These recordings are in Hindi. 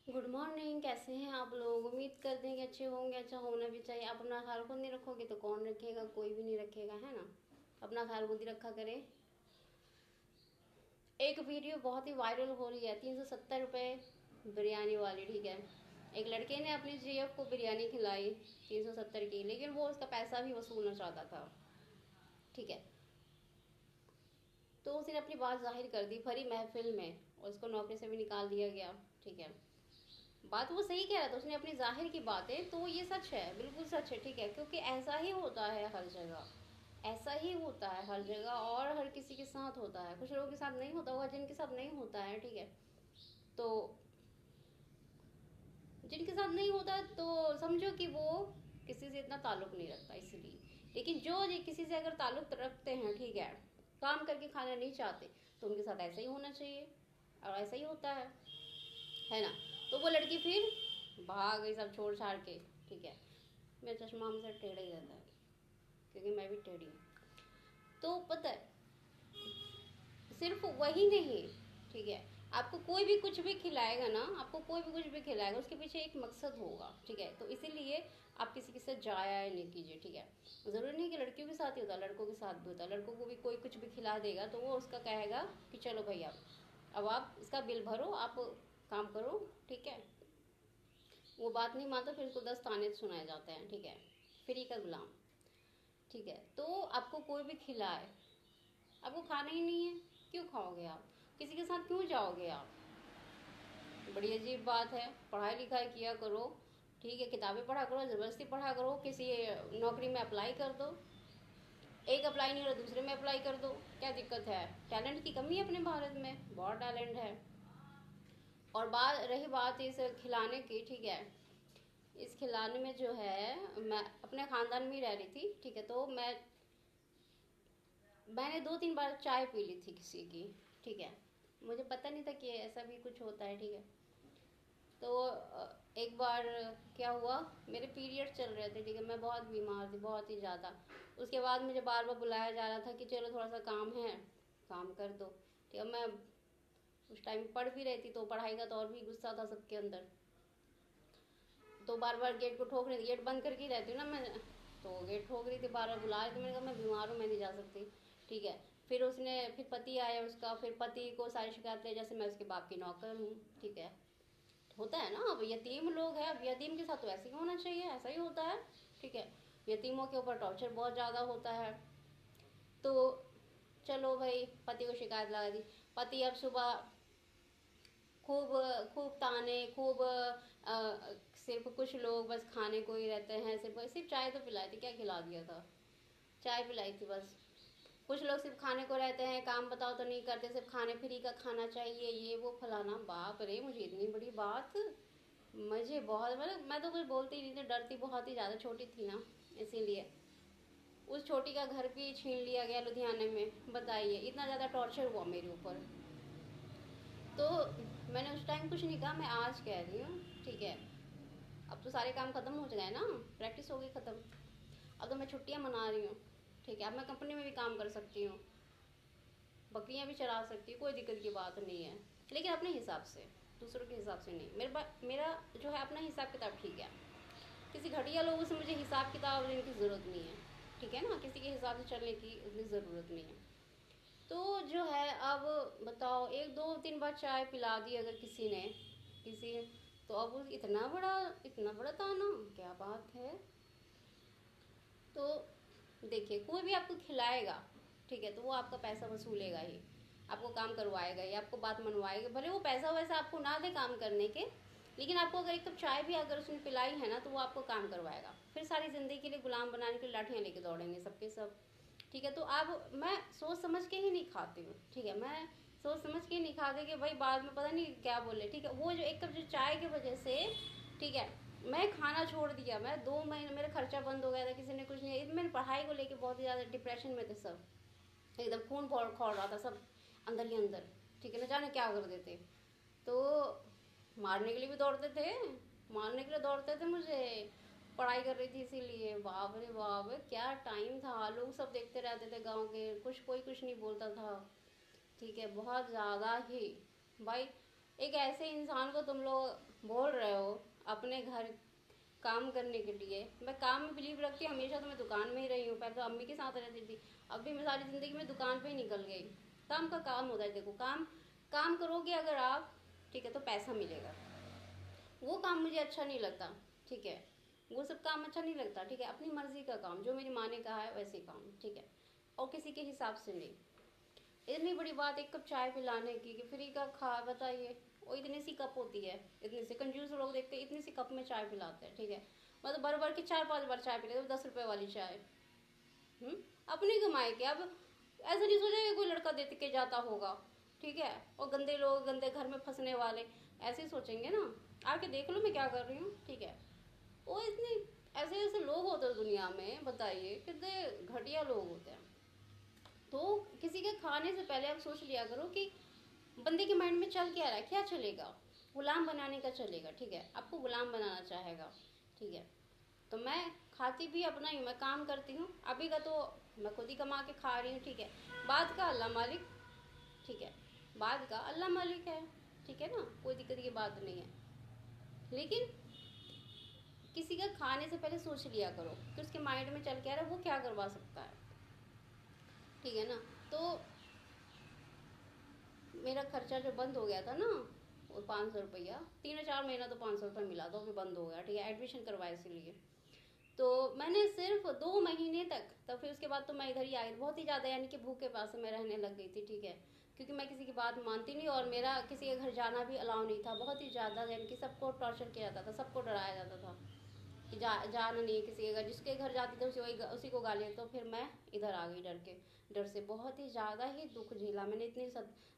Good morning. कैसे हैं आप लोग? उम्मीद करते हैं कि अच्छे होंगे। अच्छा होना भी चाहिए। आप अपना ख्याल खुद नहीं रखोगे तो कौन रखेगा? कोई भी नहीं रखेगा, है ना। अपना ख्याल खुद ही रखा करें। एक वीडियो बहुत ही वायरल हो रही है, 370 रुपये बिरयानी वाली। ठीक है, एक लड़के ने अपनी जीएफ को बिरयानी खिलाई 370 की, लेकिन वो उसका पैसा भी वसूलना चाहता था। ठीक है, तो उसने अपनी बात जाहिर कर दी भरी महफिल में और उसको नौकरी से भी निकाल दिया गया। ठीक है, बात वो सही कह रहा था, उसने अपनी जाहिर की बातें, तो ये सच है, बिल्कुल सच है। ठीक है, क्योंकि ऐसा ही होता है हर जगह, ऐसा ही होता है हर जगह और हर किसी के साथ होता है। कुछ लोगों के साथ नहीं होता होगा, जिनके साथ नहीं होता है। ठीक है, तो जिनके साथ नहीं होता तो समझो कि वो किसी से इतना ताल्लुक नहीं रखता, इसलिए। लेकिन जो किसी से अगर ताल्लुक रखते हैं, ठीक है, काम करके खाना नहीं चाहते, तो उनके साथ ऐसा ही होना चाहिए और ऐसा ही होता है ना। तो वो लड़की फिर भाग गई सब छोड़ छाड़ के। ठीक है, मेरा चश्मा हमेशा टेढ़ा ही रहता है क्योंकि मैं भी टेढ़ी हूँ। तो पता है, सिर्फ वही नहीं, ठीक है, आपको कोई भी कुछ भी खिलाएगा ना, आपको कोई भी कुछ भी खिलाएगा, उसके पीछे एक मकसद होगा। ठीक है, तो इसीलिए आप किसी के साथ जाया नहीं कीजिए। ठीक है, ज़रूरी नहीं कि लड़कियों के साथ ही होता, लड़कों के साथ भी होता। लड़कों को भी कोई कुछ भी खिला देगा तो वो उसका कहेगा कि चलो भाई अब आप इसका बिल भरो, आप काम करो। ठीक है, वो बात नहीं मानता, फिर उसको 10 ताने सुनाए जाते हैं। ठीक है, फ्री का गुलाम। ठीक है, तो आपको कोई भी खिलाए, आपको खाना ही नहीं है, क्यों खाओगे आप? किसी के साथ क्यों जाओगे आप? बड़ी अजीब बात है। पढ़ाई लिखाई किया करो, ठीक है, किताबें पढ़ा करो, ज़बरदस्ती पढ़ा करो, किसी नौकरी में अप्लाई कर दो। एक अप्लाई नहीं हो रहा, दूसरे में अप्लाई कर दो, क्या दिक्कत है? टैलेंट की कमी है अपने भारत में? बहुत टैलेंट है। और बात रही बात इस खिलाने की, ठीक है, इस खिलाने में जो है, मैं अपने ख़ानदान में ही रह रही थी। ठीक है, तो मैंने 2-3 बार चाय पी ली थी किसी की। ठीक है, मुझे पता नहीं था कि ऐसा भी कुछ होता है। ठीक है, तो एक बार क्या हुआ, मेरे पीरियड चल रहे थे। ठीक है, मैं बहुत बीमार थी, बहुत ही ज़्यादा। उसके बाद मुझे बार बार बुलाया जा रहा था कि चलो थोड़ा सा काम है, काम कर दो। ठीक है, मैं उस टाइम पढ़ भी रही थी, तो पढ़ाई का तो और भी गुस्सा था सबके अंदर। तो बार बार गेट को ठोक रही थी, गेट बंद करके ही रहती हूँ ना मैं, तो गेट ठोक रही थी, बार बार बुला रही थी। मैंने कहा मैं बीमार हूँ, मैं नहीं जा सकती। ठीक है, फिर पति आया उसका, फिर पति को सारी शिकायत ले, जैसे मैं उसके बाप की नौकर हूँ। ठीक है, होता है ना, अब यतीम लोग हैं, अब यतीम के साथ तो ऐसे ही होना चाहिए, ऐसा ही होता है। ठीक है, यतीमों के ऊपर टॉर्चर बहुत ज़्यादा होता है। तो चलो भाई, पति को शिकायत लगा दी। पति अब सुबह खूब खूब ताने, खूब सिर्फ कुछ लोग बस खाने को ही रहते हैं, सिर्फ सिर्फ चाय तो पिलाई थी, क्या खिला दिया था? चाय पिलाई थी बस। कुछ लोग सिर्फ खाने को रहते हैं, काम बताओ तो नहीं करते, सिर्फ खाने फ्री का खाना चाहिए, ये वो फलाना। बाप रे, मुझे इतनी बड़ी बात, मुझे बहुत, मतलब मैं तो कुछ बोलती ही नहीं थी, डरती बहुत ही ज़्यादा, छोटी थी ना, इसीलिए। उस छोटी का घर भी छीन लिया गया लुधियाने में, बताइए, इतना ज़्यादा टॉर्चर हुआ मेरे ऊपर। तो मैंने उस टाइम कुछ नहीं कहा, मैं आज कह रही हूँ। ठीक है, अब तो सारे काम खत्म हो गए ना, प्रैक्टिस हो गई खत्म। अब तो मैं छुट्टियाँ मना रही हूँ। ठीक है, अब मैं कंपनी में भी काम कर सकती हूँ, बकरियाँ भी चला सकती हूँ, कोई दिक्कत की बात नहीं है, लेकिन अपने हिसाब से, दूसरों के हिसाब से नहीं। मेरा जो है अपना हिसाब किताब ठीक है। किसी घटिया लोगों से मुझे हिसाब किताब लेने की ज़रूरत नहीं है। ठीक है ना, किसी के हिसाब से चलने की उतनी ज़रूरत नहीं है। तो जो है, अब बताओ, 1-2-3 बार चाय पिला दी अगर किसी ने, किसी, तो अब इतना बड़ा ताना, क्या बात है? तो देखिए, कोई भी आपको खिलाएगा, ठीक है, तो वो आपका पैसा वसूलेगा ही, आपको काम करवाएगा ही, आपको बात मनवाएगा, भले वो पैसा वैसा आपको ना दे काम करने के, लेकिन आपको अगर एक कप चाय भी अगर उसने पिलाई है ना, तो वो आपको काम करवाएगा। फिर सारी ज़िंदगी के लिए गुलाम बनाने के लिए लाठियाँ लेके दौड़ेंगे सबके सब। ठीक है, तो अब मैं सोच समझ के ही नहीं खाती हूँ। ठीक है, मैं सोच समझ के ही नहीं खाती कि भाई बाद में पता नहीं क्या बोले। ठीक है, वो जो एक कप जो चाय की वजह से, ठीक है, मैं खाना छोड़ दिया, मैं 2 महीने मेरा खर्चा बंद हो गया था, किसी ने कुछ नहीं, मैंने पढ़ाई को लेके बहुत ही ज़्यादा डिप्रेशन में थे सब, एकदम खून खौल रहा था सब अंदर ही अंदर। ठीक है, न जाने क्या कर देते। तो मारने के लिए भी दौड़ते थे, मारने के लिए दौड़ते थे मुझे, पढ़ाई कर रही थी इसीलिए। बाप रे बाप, क्या टाइम था, लोग सब देखते रहते थे गांव के, कोई कुछ नहीं बोलता था। ठीक है, बहुत ज़्यादा ही भाई। एक ऐसे इंसान को तुम लोग बोल रहे हो अपने घर काम करने के लिए। मैं काम में बिलीव रखती हूँ हमेशा, तो मैं दुकान में ही रही हूँ, पहले तो अम्मी के साथ रहती थी, अब भी मैं सारी ज़िंदगी में दुकान पे ही निकल गई। काम का काम होता है, देखो काम काम करोगे अगर आप, ठीक है, तो पैसा मिलेगा। वो काम मुझे अच्छा नहीं लगता, ठीक है, वो सब काम अच्छा नहीं लगता, ठीक है, अपनी मर्जी का काम, जो मेरी माँ ने कहा है वैसे काम, ठीक है, और किसी के हिसाब से नहीं। इतनी बड़ी बात एक कप चाय पिलाने की कि फ्री का खा, बताइए, वो इतनी सी कप होती है, इतने से कंजूस लोग देखते हैं इतनी सी कप में चाय पिलाते हैं, ठीक है, मतलब भर भर के 4-5 बार चाय पिलाते, 10 रुपए वाली चाय। हम्म, अपनी कमाई के। अब ऐसा नहीं सोचा कि कोई लड़का दे के जाता होगा, ठीक है, और गंदे लोग गंदे घर में फंसने वाले ऐसे ही सोचेंगे ना। आके देख लो मैं क्या कर रही हूँ, ठीक है। वो इतनी ऐसे ऐसे लोग होते हैं दुनिया में, बताइए कितने घटिया लोग होते हैं। तो किसी के खाने से पहले आप सोच लिया करो कि बंदे के माइंड में चल क्या रहा है, क्या चलेगा। गुलाम बनाने का चलेगा, ठीक है, आपको गुलाम बनाना चाहेगा, ठीक है। तो मैं खाती भी अपना ही, मैं काम करती हूँ, अभी का तो मैं खुद ही कमा के खा रही हूँ, ठीक है, बाद का अल्लाह मालिक, ठीक है, बाद का अल्लाह मालिक है, ठीक है ना, कोई दिक्कत की बात नहीं है। लेकिन किसी का खाने से पहले सोच लिया करो कि उसके माइंड में चल क्या रहा है, वो क्या करवा सकता है, ठीक है ना। तो मेरा खर्चा जो बंद हो गया था ना, वो 500 रुपया, 3 4 महीना तो 500 रुपया मिला था, वो भी बंद हो गया, ठीक है, एडमिशन करवाया इसीलिए। तो मैंने सिर्फ 2 महीने तक, तो फिर उसके बाद तो मैं इधर ही आ गई, बहुत ही ज़्यादा यानी कि भूखे प्यासे मैं रहने लग गई थी, ठीक है, क्योंकि मैं किसी की बात मानती नहीं, और मेरा किसी के घर जाना भी अलाउ नहीं था, बहुत ही ज़्यादा, यानी कि सबको टॉर्चर किया जाता था, सबको डराया जाता था कि जाना नहीं है किसी के घर, जिसके घर जाती थी उसी को गाली। तो फिर मैं इधर आ गई डर के, डर से बहुत ही ज़्यादा ही दुख झेला मैंने, इतनी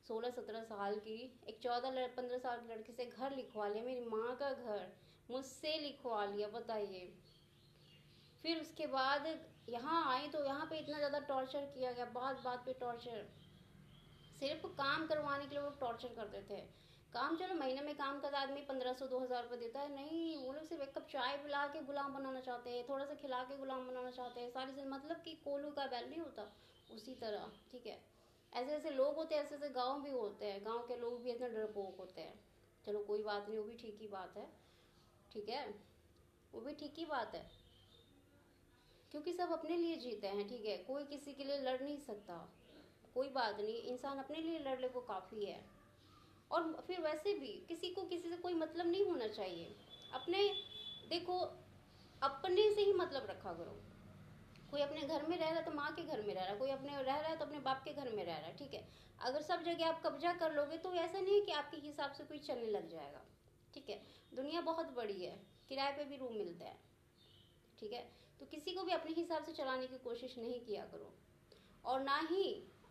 16-17 साल की, एक 14-15 साल की लड़की से घर लिखवा लिया, मेरी माँ का घर मुझसे लिखवा लिया, बताइए। फिर उसके बाद यहाँ आई तो यहाँ पे इतना ज़्यादा टॉर्चर किया गया, बात बात पे टॉर्चर, सिर्फ काम करवाने के लिए वो टॉर्चर करते थे। काम चलो महीने में काम करता आदमी 1500-2000 रुपये देता है, नहीं, वो लोग सिर्फ एक कप चाय पिला के गुलाम बनाना चाहते हैं, थोड़ा सा खिला के गुलाम बनाना चाहते हैं, सारी से मतलब कि कोलू का बैल नहीं होता उसी तरह, ठीक है। ऐसे ऐसे लोग होते हैं, ऐसे ऐसे गाँव भी होते हैं, गाँव के लोग भी इतने डरपोक होते हैं। चलो कोई बात नहीं, वो भी ठीक ही बात है, ठीक है, वो भी ठीक ही बात है, क्योंकि सब अपने लिए जीते हैं, ठीक है, कोई किसी के लिए लड़ नहीं सकता। कोई बात नहीं, इंसान अपने लिए लड़ ले वो काफ़ी है। और फिर वैसे भी किसी को किसी से कोई मतलब नहीं होना चाहिए। अपने, देखो, अपने से ही मतलब रखा करो। कोई अपने घर में रह रहा है तो माँ के घर में रह रहा है, कोई अपने रह रहा है तो अपने बाप के घर में रह रहा है, ठीक है। अगर सब जगह आप कब्जा कर लोगे तो ऐसा नहीं है कि आपके हिसाब से कोई चलने लग जाएगा, ठीक है। दुनिया बहुत बड़ी है, किराए पे भी रूम मिलता है, ठीक है। तो किसी को भी अपने हिसाब से चलाने की कोशिश नहीं किया करो, और ना ही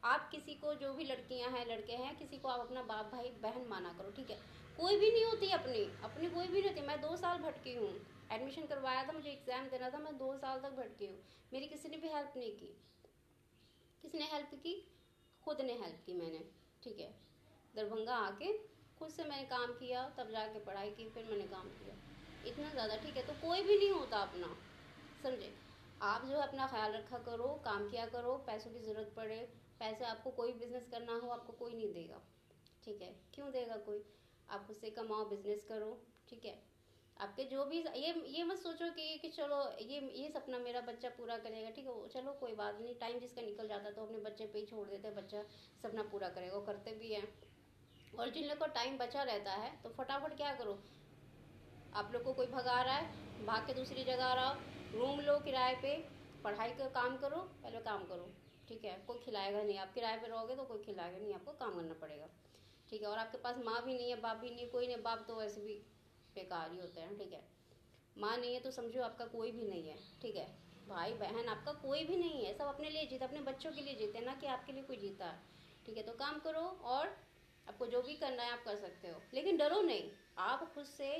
आप किसी को, जो भी लड़कियां हैं लड़के हैं, किसी को आप अपना बाप भाई बहन माना करो, ठीक है। कोई भी नहीं होती अपनी, अपनी कोई भी नहीं होती। मैं 2 साल भटकी हूँ, एडमिशन करवाया था, मुझे एग्ज़ाम देना था, मैं 2 साल तक भटकी हूँ, मेरी किसी ने भी हेल्प नहीं की। किसने हेल्प की? खुद ने हेल्प की मैंने, ठीक है। दरभंगा आके खुद से मैंने काम किया, तब जाके पढ़ाई की, फिर मैंने काम किया, इतना ज़्यादा, ठीक है। तो कोई भी नहीं होता अपना, समझे। आप जो है अपना ख्याल रखा करो, काम किया करो, पैसों की ज़रूरत पड़े, पैसे आपको कोई बिजनेस करना हो आपको कोई नहीं देगा, ठीक है, क्यों देगा कोई। आप खुद से कमाओ, बिजनेस करो, ठीक है। आपके जो भी ये मत सोचो कि चलो ये सपना मेरा बच्चा पूरा करेगा, ठीक है, चलो कोई बात नहीं, टाइम जिसका निकल जाता है तो अपने बच्चे पे ही छोड़ देते हैं, बच्चा सपना पूरा करेगा, वो करते भी हैं। और जिन लोग को टाइम बचा रहता है तो फटाफट क्या करो, आप लोग को कोई भगा रहा है, भाग के दूसरी जगह रहो, रूम लो किराए पे, पढ़ाई का काम करो, पहले काम करो, ठीक है। कोई खिलाएगा नहीं, आप किराए पे रहोगे तो कोई खिलाएगा नहीं, आपको काम करना पड़ेगा, ठीक है। और आपके पास माँ भी नहीं है, बाप भी नहीं है, कोई नहीं, बाप तो वैसे भी बेकार ही होते हैं, ठीक है। माँ नहीं है तो समझो आपका कोई भी नहीं है, ठीक है। भाई बहन आपका कोई भी नहीं है, सब अपने लिए जीते, अपने बच्चों के लिए जीते, ना कि आपके लिए कोई जीता है, ठीक है। तो काम करो, और आपको जो भी करना है आप कर सकते हो, लेकिन डरो नहीं। आप खुद से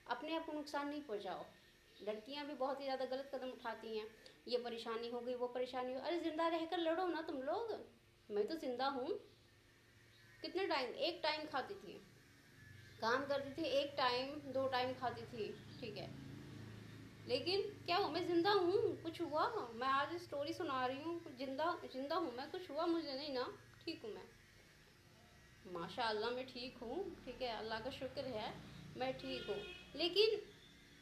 अपने आप को नुकसान नहीं पहुंचाओ। लड़कियां भी बहुत ही ज़्यादा गलत कदम उठाती हैं, ये परेशानी हो गई, वो परेशानी हो, अरे जिंदा रहकर लड़ो ना तुम लोग। मैं तो जिंदा हूँ, कितने टाइम, एक टाइम खाती थी, काम करती थी, एक टाइम 2 टाइम खाती थी, ठीक है। लेकिन क्या हूँ, मैं जिंदा हूँ, कुछ हुआ, मैं आज स्टोरी सुना रही हूँ, जिंदा जिंदा हूँ मैं, कुछ हुआ मुझे नहीं ना, ठीक हूँ मैं। माशाअल्लाह मैं ठीक हूँ, ठीक है, अल्लाह का शुक्र है, मैं ठीक हूँ। लेकिन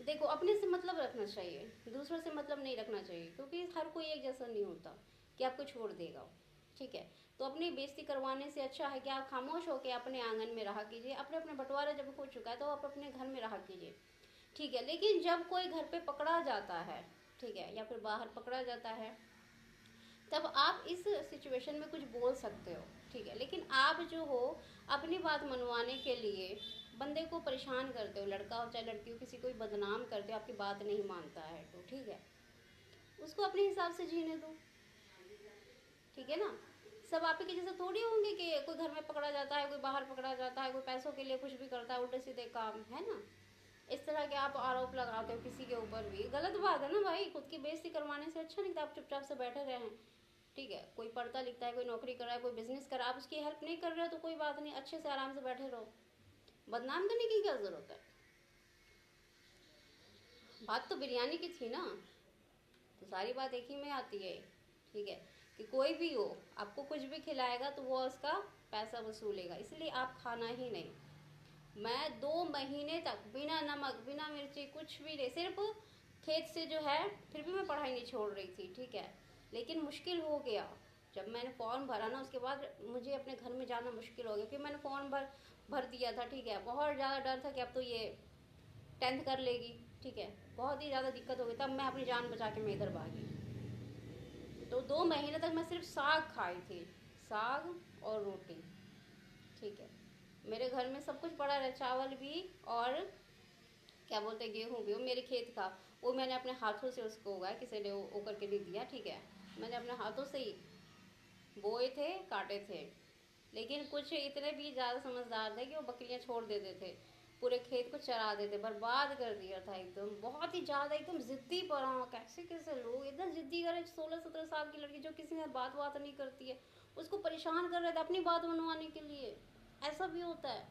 देखो, अपने से मतलब रखना चाहिए, दूसरों से मतलब नहीं रखना चाहिए, क्योंकि हर कोई एक जैसा नहीं होता कि आपको छोड़ देगा, ठीक है। तो अपनी बेइज्जती करवाने से अच्छा है कि आप खामोश होकर अपने आंगन में रहा कीजिए, अपने अपने बंटवारा जब हो चुका है तो आप अपने घर में रहा कीजिए, ठीक है। लेकिन जब कोई घर पे पकड़ा जाता है, ठीक है, या फिर बाहर पकड़ा जाता है, तब आप इस सिचुएशन में कुछ बोल सकते हो, ठीक है। लेकिन आप जो हो, अपनी बात मनवाने के लिए बंदे को परेशान करते हो, लड़का हो चाहे लड़की हो, किसी को भी बदनाम करते हो, आपकी बात नहीं मानता है तो ठीक है, उसको अपने हिसाब से जीने दो, ठीक है ना। सब आप ही के जैसे थोड़ी होंगे कि कोई घर में पकड़ा जाता है, कोई बाहर पकड़ा जाता है, कोई पैसों के लिए कुछ भी करता है, उल्टे सीधे काम है ना। इस तरह के आप आरोप लगाते हो किसी के ऊपर भी, गलत बात है ना भाई। खुद की बेइज्जती करवाने से अच्छा नहीं था आप चुपचाप से बैठे रहे हैं, ठीक है। कोई पढ़ता लिखता है, कोई नौकरी कर रहा है, कोई बिजनेस कर रहा है, आप उसकी हेल्प नहीं कर रहे हो तो कोई बात नहीं, अच्छे से आराम से बैठे रहो, बदनाम करने की क्या जरूरत है। बात तो बिरयानी की थी ना, तो सारी बात एक ही में आती है, ठीक है। कि कोई भी हो, आपको कुछ भी खिलाएगा तो वो उसका पैसा वसूलेगा, इसलिए आप खाना ही नहीं। मैं 2 महीने तक बिना नमक बिना मिर्ची कुछ भी नहीं, सिर्फ खेत से जो है, फिर भी मैं पढ़ाई नहीं छोड़ रही थी, ठीक है। लेकिन मुश्किल हो गया जब मैंने फॉर्म भरा ना, उसके बाद मुझे अपने घर में जाना मुश्किल हो गया, क्योंकि मैंने फॉर्म भर दिया था, ठीक है। बहुत ज़्यादा डर था कि अब तो ये 10th कर लेगी, ठीक है। बहुत ही ज़्यादा दिक्कत हो गई, तब मैं अपनी जान बचा के मैं इधर भागी। तो 2 महीने तक मैं सिर्फ साग खाई थी, साग और रोटी, ठीक है। मेरे घर में सब कुछ पड़ा रहा, चावल भी और क्या बोलते हैं गेहूँ भी, वो मेरे खेत का, वो मैंने अपने हाथों से उसको उगाया, किसी ने वो करके नहीं दिया, ठीक है। मैंने अपने हाथों से ही बोए थे, काटे थे। लेकिन कुछ इतने भी ज़्यादा समझदार थे कि वो बकरियां छोड़ देते थे, पूरे खेत को चरा देते, बर्बाद कर दिया था एकदम, बहुत ही ज़्यादा एकदम ज़िद्दी पड़ा। कैसे कैसे लोग इतना ज़िद्दी करें, 16-17 साल की लड़की जो किसी से बात नहीं करती है, उसको परेशान कर रहे थे अपनी बात मनवाने के लिए। ऐसा भी होता है।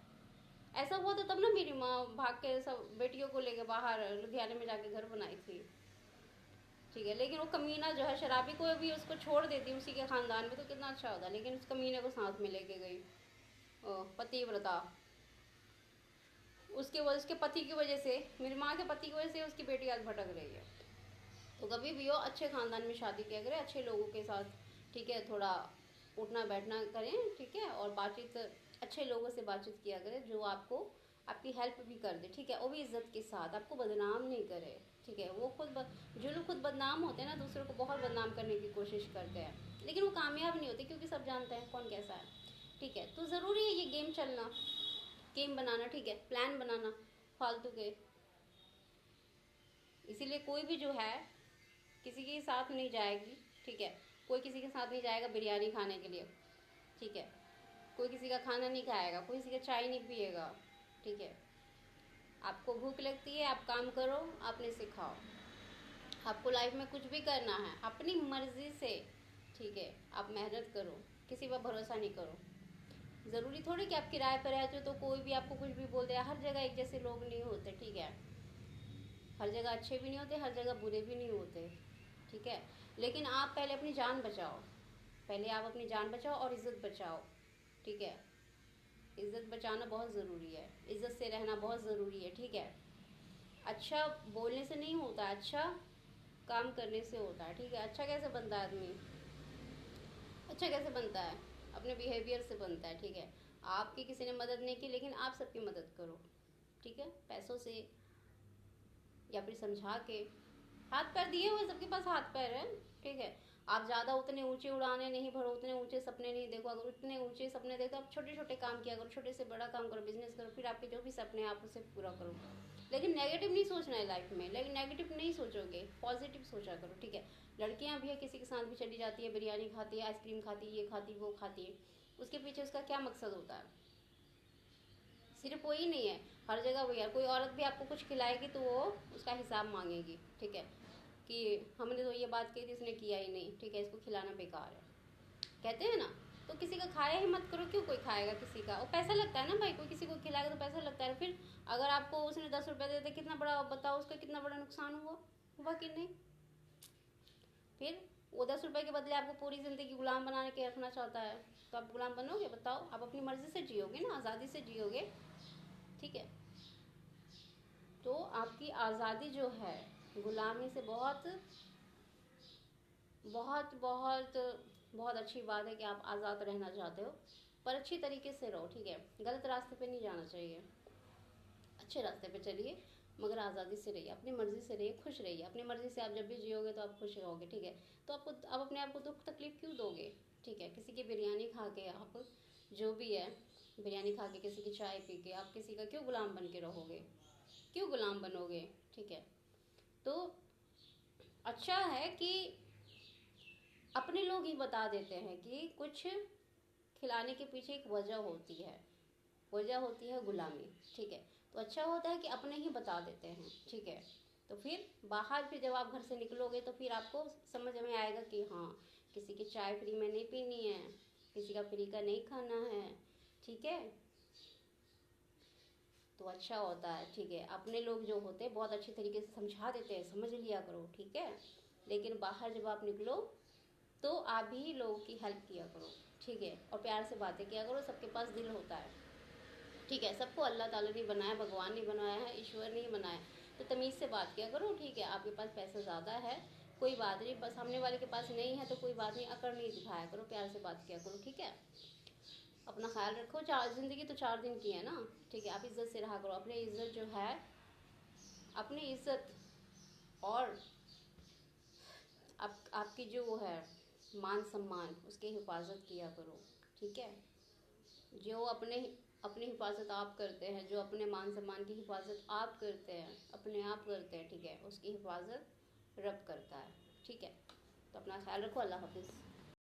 ऐसा हुआ तो तब ना मेरी माँ भाग के सब बेटियों को लेके बाहर लुधियाने में जाके घर बनाई थी, ठीक है। लेकिन वो कमीना जो है शराबी को भी उसको छोड़ देती उसी के खानदान में तो कितना अच्छा होता, लेकिन उस कमीने को साथ में लेके गई। पतिव्रता, उसके पति की वजह से, मेरी माँ के पति की वजह से उसकी बेटी आज भटक रही है। तो कभी भी हो, अच्छे खानदान में शादी किया करें, अच्छे लोगों के साथ, ठीक है। थोड़ा उठना बैठना करें, ठीक है। और बातचीत, अच्छे लोगों से बातचीत किया करें जो आपको आपकी हेल्प भी कर दे, ठीक है। वो भी इज्जत के साथ, आपको बदनाम नहीं करे, ठीक है। वो जो लोग खुद बदनाम होते हैं ना, दूसरों को बहुत बदनाम करने की कोशिश करते हैं, लेकिन वो कामयाब नहीं होते, क्योंकि सब जानते हैं कौन कैसा है, ठीक है। तो ज़रूरी है ये गेम चलना, गेम बनाना, ठीक है, प्लान बनाना फालतू के। इसीलिए कोई भी जो है किसी के साथ नहीं जाएगी, ठीक है। कोई किसी के साथ नहीं जाएगा बिरयानी खाने के लिए, ठीक है। कोई किसी का खाना नहीं खाएगा, कोई किसी का चाय नहीं पिएगा, ठीक है। आपको भूख लगती है, आप काम करो, अपने से खाओ। आपको लाइफ में कुछ भी करना है अपनी मर्जी से, ठीक है। आप मेहनत करो, किसी पर भरोसा नहीं करो। ज़रूरी थोड़ी कि आप किराए पर रहते हो तो कोई भी आपको कुछ भी बोल दे, हर जगह एक जैसे लोग नहीं होते, ठीक है। हर जगह अच्छे भी नहीं होते, हर जगह बुरे भी नहीं होते, ठीक है। लेकिन आप पहले अपनी जान बचाओ, पहले आप अपनी जान बचाओ और इज़्ज़त बचाओ, ठीक है। इज़्ज़त बचाना बहुत ज़रूरी है, इज़्ज़त से रहना बहुत ज़रूरी है, ठीक है। अच्छा बोलने से नहीं होता, अच्छा काम करने से होता है, ठीक है। अच्छा कैसे बनता है आदमी, अच्छा कैसे बनता है, अपने बिहेवियर से बनता है, ठीक है। आपकी किसी ने मदद नहीं की, लेकिन आप सबकी मदद करो, ठीक है। पैसों से या फिर समझा के, हाथ पैर दिए हुए सबके पास हाथ पैर है, ठीक है। आप ज़्यादा उतने ऊंचे उड़ाने नहीं भरो, उतने ऊंचे सपने नहीं देखो। अगर उतने ऊंचे सपने देखो, आप छोटे छोटे काम किया करो, छोटे से बड़ा काम करो, बिजनेस करो, फिर आपके जो भी सपने हैं आप उसे पूरा करो। लेकिन नेगेटिव नहीं सोचना है लाइफ में, लेकिन नेगेटिव नहीं सोचोगे, पॉजिटिव सोचा करो, ठीक है। लड़कियां भी है, किसी के साथ भी चली जाती है, बिरयानी खाती है, आइसक्रीम खाती है, ये खाती वो खाती है, उसके पीछे उसका क्या मकसद होता है। सिर्फ वही नहीं है, हर जगह वही है। कोई औरत भी आपको कुछ खिलाएगी तो वो उसका हिसाब मांगेगी, ठीक है। कि हमने तो ये बात कही थी, इसने किया ही नहीं, ठीक है, इसको खिलाना बेकार है, कहते हैं ना। तो किसी का खाया ही मत करो, क्यों कोई खाएगा किसी का, वो पैसा लगता है ना भाई, कोई किसी को खिलाएगा तो पैसा लगता है। फिर अगर आपको उसने 10 रुपये दे दे, कितना बड़ा बताओ, उसका कितना बड़ा नुकसान हुआ, हुआ कि नहीं। फिर वो 10 रुपए के बदले आपको पूरी ज़िंदगी गुलाम बना के रखना चाहता है, तो आप गुलाम बनोगे? बताओ। आप अपनी मर्जी से जियोगे ना, आज़ादी से जियोगे, ठीक है। तो आपकी आज़ादी जो है गुलामी से बहुत बहुत बहुत बहुत अच्छी बात है कि आप आज़ाद रहना चाहते हो, पर अच्छी तरीके से रहो, ठीक है। गलत रास्ते पे नहीं जाना चाहिए, अच्छे रास्ते पे चलिए, मगर आज़ादी से रहिए, अपनी मर्ज़ी से रहिए, खुश रहिए। अपनी मर्ज़ी से आप जब भी जियोगे तो आप खुश रहोगे, ठीक है। तो आप अपने आप को दुख तकलीफ क्यों दोगे, ठीक है। किसी की बिरयानी खा के आप, जो भी है, बिरयानी खा के, किसी की चाय पी के आप किसी का क्यों गुलाम बन के रहोगे, क्यों गुलाम बनोगे, ठीक है। तो अच्छा है कि अपने लोग ही बता देते हैं कि कुछ खिलाने के पीछे एक वजह होती है, वजह होती है गुलामी, ठीक है। तो अच्छा होता है कि अपने ही बता देते हैं, ठीक है। तो फिर बाहर, फिर जब आप घर से निकलोगे तो फिर आपको समझ में आएगा कि हाँ, किसी की चाय फ्री में नहीं पीनी है, किसी का फ्री का नहीं खाना है, ठीक है। तो अच्छा होता है, ठीक है। अपने लोग जो होते हैं बहुत अच्छी तरीके से समझा देते हैं, समझ लिया करो, ठीक है। लेकिन बाहर जब आप निकलो तो आप भी लोगों की हेल्प किया करो, ठीक है। और प्यार से बातें किया करो, सबके पास दिल होता है, ठीक है। सबको अल्लाह ताला नहीं बनाया, भगवान नहीं बनाया है, ईश्वर नहीं बनाया। तो तमीज़ से बात किया करो, ठीक है। आपके पास पैसा ज़्यादा है, कोई बात नहीं, बस सामने वाले के पास नहीं है तो कोई बात नहीं, अकड़ नहीं दिखाया करो, प्यार से बात किया करो, ठीक है। अपना ख्याल रखो, ज़िंदगी तो 4 दिन की है ना, ठीक है। आप इज़्ज़त से रहा करो, अपनी इज़्ज़त जो है, अपनी इज़्ज़त और आपकी जो वो है मान सम्मान, उसकी हिफाजत किया करो, ठीक है। जो अपनी हिफाजत आप करते हैं, जो अपने मान सम्मान की हिफाजत आप करते हैं, अपने आप करते हैं, ठीक है, उसकी हिफाजत रब करता है, ठीक है। तो अपना ख्याल रखो। अल्लाह हाफिज़।